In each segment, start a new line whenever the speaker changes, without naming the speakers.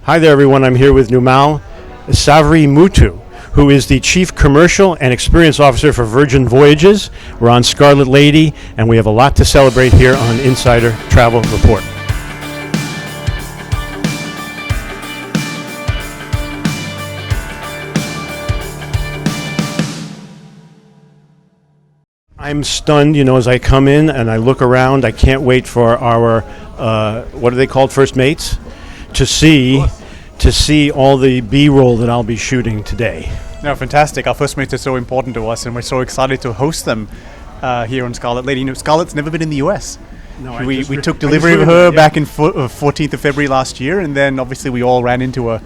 Hi there, everyone. I'm here with Numal Savri-Mutu, who is the Chief Commercial and Experience Officer for Virgin Voyages. We're on Scarlet Lady, and we have a lot to celebrate here on Insider Travel Report. I'm stunned, as I come in and I look around. I can't wait for our, what are they called, first mates? To see all the B-roll that I'll be shooting today.
No, fantastic. Our first mates are so important to us, and we're so excited to host them here on Scarlet Lady. Scarlet's never been in the US.
No,
we took delivery of her back in 14th of February last year, and then obviously we all ran into a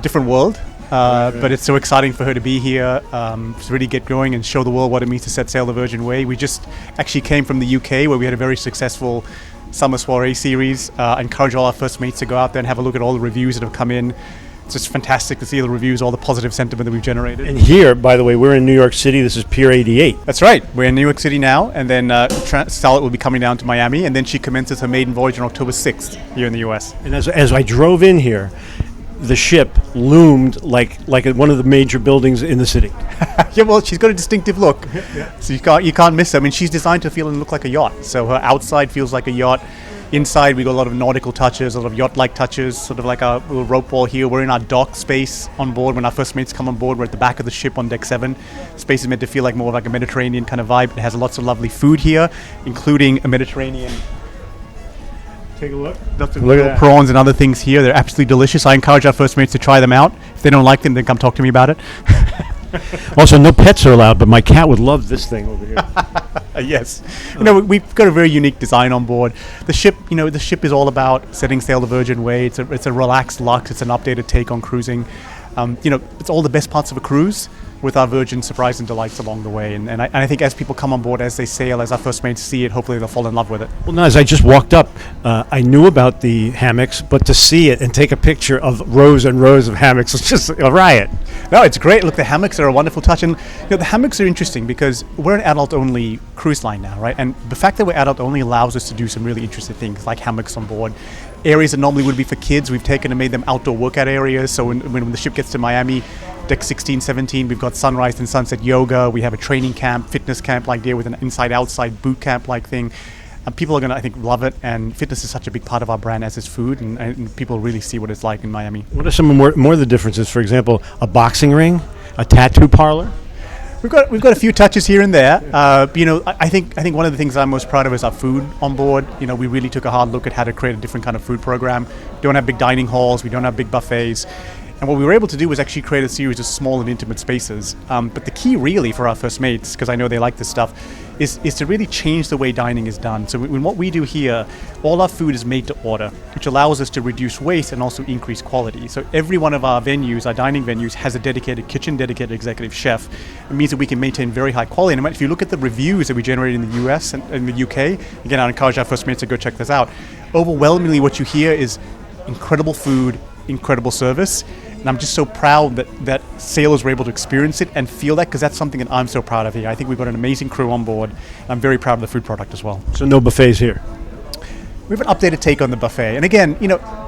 different world. But it's so exciting for her to be here, to really get going and show the world what it means to set sail the Virgin Way. We just actually came from the UK, where we had a very successful summer soiree series. I encourage all our first mates to go out there and have a look at all the reviews that have come in. It's just fantastic to see the reviews, all the positive sentiment that we've generated.
And here, by the way, we're in New York City. This is Pier 88.
That's right. We're in New York City now, and then Scarlet will be coming down to Miami, and then she commences her maiden voyage on October 6th here in the US.
And as I drove in here, the ship loomed like one of the major buildings in the city.
Yeah, well, she's got a distinctive look, so you can't miss her. I mean, she's designed to feel and look like a yacht. So her outside feels like a yacht. Inside, we got a lot of nautical touches, a lot of yacht-like touches, sort of like our little rope wall here. We're in our dock space on board. When our first mates come on board, we're at the back of the ship on deck 7. Space is meant to feel like more like a Mediterranean kind of vibe. It has lots of lovely food here, including a Mediterranean. Take a look. Little prawns and other things here. They're absolutely delicious. I encourage our first mates to try them out. If they don't like them, then come talk to me about it.
Also, no pets are allowed, but my cat would love this thing over here.
Yes. We've got a very unique design on board. The ship is all about setting sail the Virgin Way. It's a relaxed luxe. It's an updated take on cruising. It's all the best parts of a cruise with our Virgin surprise and delights along the way. And I think as people come on board, as they sail, as our first mates see it, hopefully they'll fall in love with it.
Well, now, as I just walked up, I knew about the hammocks, but to see it and take a picture of rows and rows of hammocks was just a riot.
No, it's great. Look, the hammocks are a wonderful touch. And the hammocks are interesting because we're an adult-only cruise line now, right? And the fact that we're adult-only allows us to do some really interesting things, like hammocks on board. Areas that normally would be for kids, we've taken and made them outdoor workout areas. So when the ship gets to Miami, deck 16, 17, we've got sunrise and sunset yoga. We have a training camp, fitness camp like there with an inside-outside boot camp like thing. People are going to, I think, love it. And fitness is such a big part of our brand, as is food. And people really see what it's like in Miami.
What are some more of the differences? For example, a boxing ring, a tattoo parlor?
We've got a few touches here and there. I think one of the things I'm most proud of is our food on board. We really took a hard look at how to create a different kind of food program. We don't have big dining halls. We don't have big buffets. And what we were able to do was actually create a series of small and intimate spaces. But the key really for our first mates, because I know they like this stuff, is to really change the way dining is done. So in what we do here, all our food is made to order, which allows us to reduce waste and also increase quality. So every one of our venues, our dining venues, has a dedicated kitchen, dedicated executive chef. It means that we can maintain very high quality. And if you look at the reviews that we generate in the US and in the UK, again, I encourage our first mates to go check this out. Overwhelmingly, what you hear is incredible food, incredible service. And I'm just so proud that sailors were able to experience it and feel that, because that's something that I'm so proud of here. I think we've got an amazing crew on board. I'm very proud of the food product as well.
So no buffets here?
We have an updated take on the buffet. And again,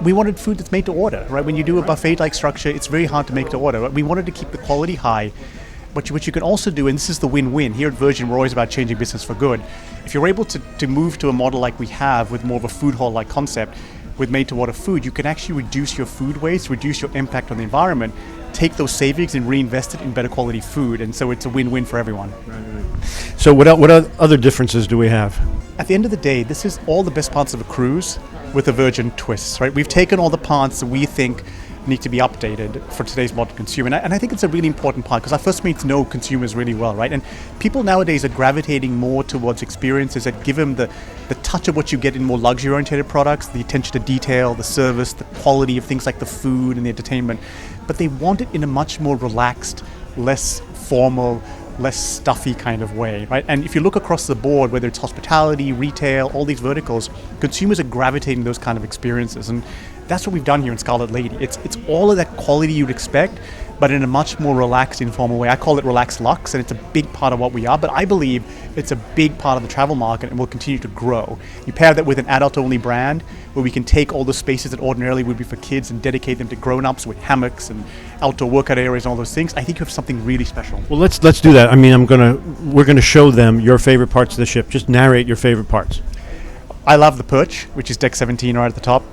we wanted food that's made to order, right? When you do a buffet-like structure, it's very hard to make to order. We wanted to keep the quality high. But what you can also do, and this is the win-win, here at Virgin, we're always about changing business for good. If you're able to move to a model like we have with more of a food hall-like concept, with made-to-order food, you can actually reduce your food waste, reduce your impact on the environment, take those savings and reinvest it in better quality food. And so it's a win-win for everyone.
Right. So what other differences do we have?
At the end of the day, this is all the best parts of a cruise with a Virgin twist, right? We've taken all the parts that we think need to be updated for today's modern consumer. And I think it's a really important part, because our first mates know consumers really well, right? And people nowadays are gravitating more towards experiences that give them the touch of what you get in more luxury-oriented products, the attention to detail, the service, the quality of things like the food and the entertainment. But they want it in a much more relaxed, less formal, less stuffy kind of way, right? And if you look across the board, whether it's hospitality, retail, all these verticals, consumers are gravitating those kind of experiences. And that's what we've done here in Scarlet Lady. It's all of that quality you'd expect, but in a much more relaxed, informal way. I call it relaxed luxe, and it's a big part of what we are, but I believe it's a big part of the travel market and will continue to grow. You pair that with an adult-only brand where we can take all the spaces that ordinarily would be for kids and dedicate them to grown-ups with hammocks and outdoor workout areas and all those things. I think you have something really special.
Well, let's do that. I mean, we're gonna show them your favorite parts of the ship. Just narrate your favorite parts.
I love the perch, which is deck 17 right at the top.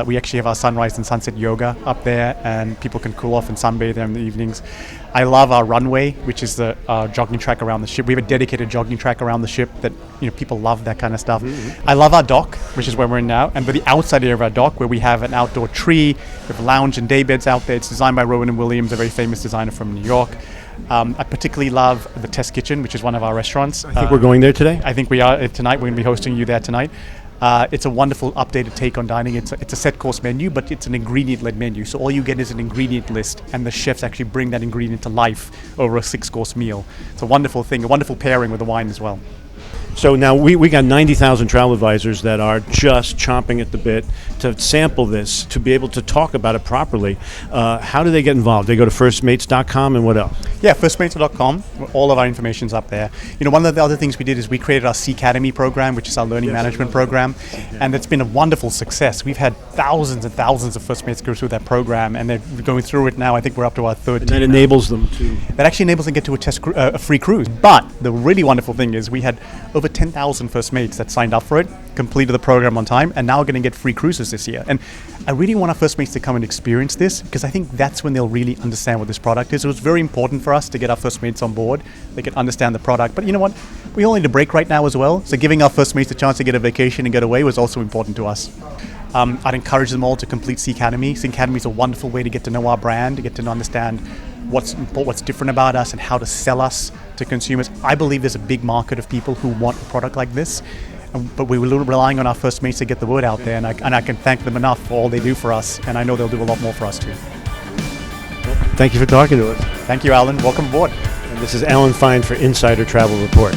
We actually have our sunrise and sunset yoga up there, and people can cool off and sunbathe there in the evenings. I love our runway, which is the jogging track around the ship. We have a dedicated jogging track around the ship that people love that kind of stuff. I love our dock, which is where we're in now, and the outside area of our dock where we have an outdoor tree, we have lounge and day beds out there. It's designed by Rowan and Williams, a very famous designer from New York. I particularly love the Test Kitchen, which is one of our restaurants.
I think we're going there today.
I think we are tonight. We're going to be hosting you there tonight. It's a wonderful updated take on dining. It's a set course menu, but it's an ingredient-led menu. So all you get is an ingredient list, and the chefs actually bring that ingredient to life over a 6-course meal. It's a wonderful thing, a wonderful pairing with the wine as well.
So now we got 90,000 travel advisors that are just chomping at the bit to sample this, to be able to talk about it properly. How do they get involved? They go to firstmates.com, and what else?
Yeah, firstmates.com. All of our information's up there. One of the other things we did is we created our Sea Academy program, which is our learning management program, and it's been a wonderful success. We've had thousands and thousands of First Mates go through that program, and they're going through it now. I think we're up to our third.
And that enables them to.
That actually enables them to get to a free cruise. But the really wonderful thing is we had over 10,000 First Mates that signed up for it, completed the program on time, and now are going to get free cruises this year. And I really want our First Mates to come and experience this, because I think that's when they'll really understand what this product is. It was very important for us to get our First Mates on board. They can understand the product. But you know what? We all need a break right now as well. So giving our First Mates a chance to get a vacation and get away was also important to us. I'd encourage them all to complete Sea Academy. Sea Academy is a wonderful way to get to know our brand, to get to understand what's different about us and how to sell us to consumers. I believe there's a big market of people who want a product like this, but we were relying on our First Mates to get the word out there, and I can thank them enough for all they do for us, and I know they'll do a lot more for us too.
Thank you for talking to us.
Thank you, Alan. Welcome aboard.
And this is Alan Fine for Insider Travel Report.